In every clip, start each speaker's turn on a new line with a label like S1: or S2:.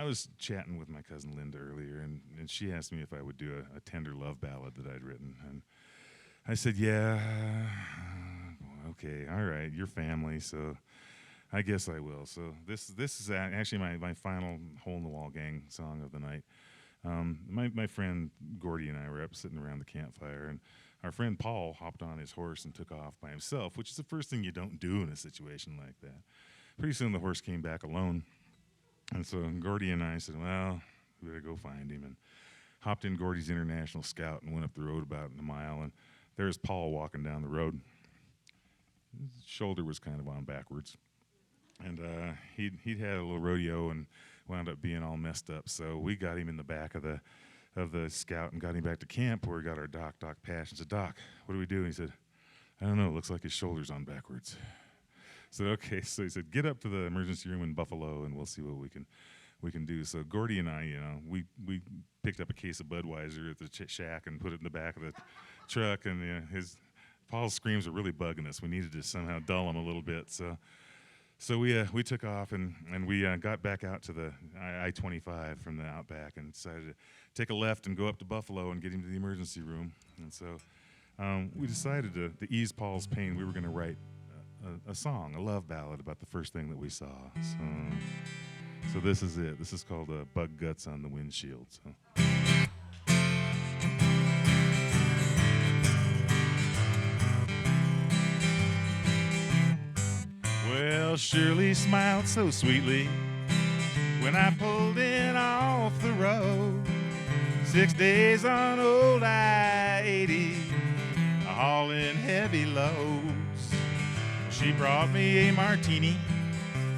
S1: I was chatting with my cousin Linda earlier, and she asked me if I would do a tender love ballad that I'd written. And I said, yeah, okay, all right, your family, so I guess I will. So this is actually my final hole-in-the-wall gang song of the night. My friend Gordy and I were up sitting around the campfire, and our friend Paul hopped on his horse and took off by himself, which is the first thing you don't do in a situation like that. Pretty soon the horse came back alone, and so Gordy and I said, well, we better go find him, and hopped in Gordy's International Scout and went up the road about a mile, and there's Paul walking down the road. His shoulder was kind of on backwards, and he'd had a little rodeo and wound up being all messed up, so we got him in the back of the Scout and got him back to camp where we got our Doc Pash, and said, Doc, what do we do? And he said, I don't know, it looks like his shoulder's on backwards. I said, okay. So he said, get up to the emergency room in Buffalo and we'll see what we can do. So Gordy and I, we picked up a case of Budweiser at the shack and put it in the back of the truck, and Paul's screams were really bugging us. We needed to somehow dull him a little bit. So we took off and we got back out to the I-25 from the outback and decided to take a left and go up to Buffalo and get him to the emergency room. And so we decided to ease Paul's pain. We were going to write a song, a love ballad about the first thing that we saw. So this is it. This is called Bug Guts on the Windshield. So. Well, Shirley smiled so sweetly when I pulled in off the road. 6 days on old I-80, hauling heavy loads. She brought me a martini.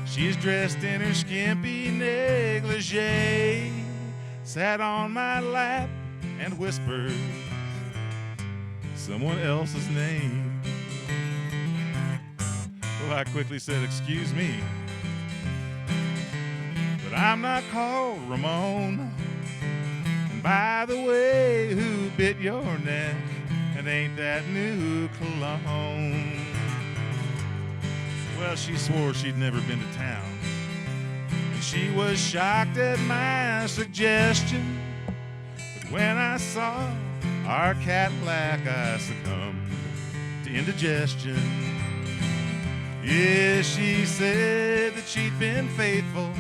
S1: She's dressed in her skimpy negligee, sat on my lap and whispered someone else's name. Well, I quickly said, excuse me, but I'm not called Ramon. And by the way, who bit your neck? And ain't that new cologne? Well, she swore she'd never been to town, and she was shocked at my suggestion. But when I saw our Cadillac, I succumbed to indigestion. Yeah, she said that she'd been faithful,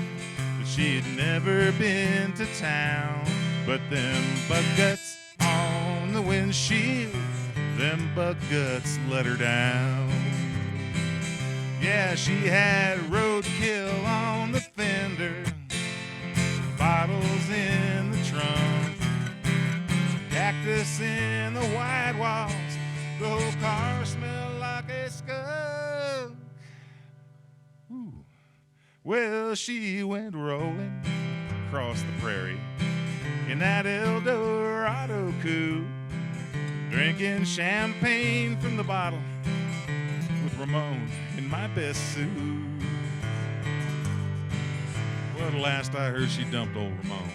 S1: but she'd never been to town. But them bug guts on the windshield, them bug guts let her down. Yeah, she had roadkill on the fender, bottles in the trunk, cactus in the white walls, the whole car smelled like a skunk. Ooh. Well, she went rolling across the prairie in that El Dorado coupe, drinking champagne from the bottle with Ramon in my best suit. Well, at last I heard she dumped old Ramon.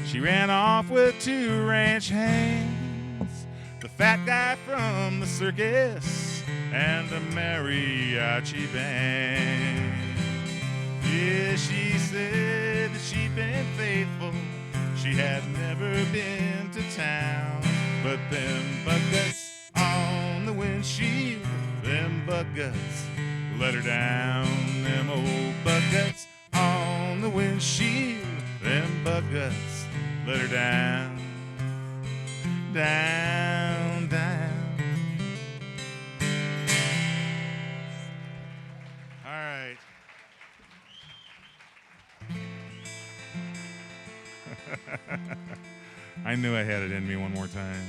S1: She ran off with 2 ranch hands, the fat guy from the circus, and a mariachi band. Yeah, she said that she'd been faithful, she had never been to town. But them bug guts on the windshield, them bug guts let her down. Them old bug guts on the windshield, them bug guts let her down. Down, down. All right. I knew I had it in me one more time.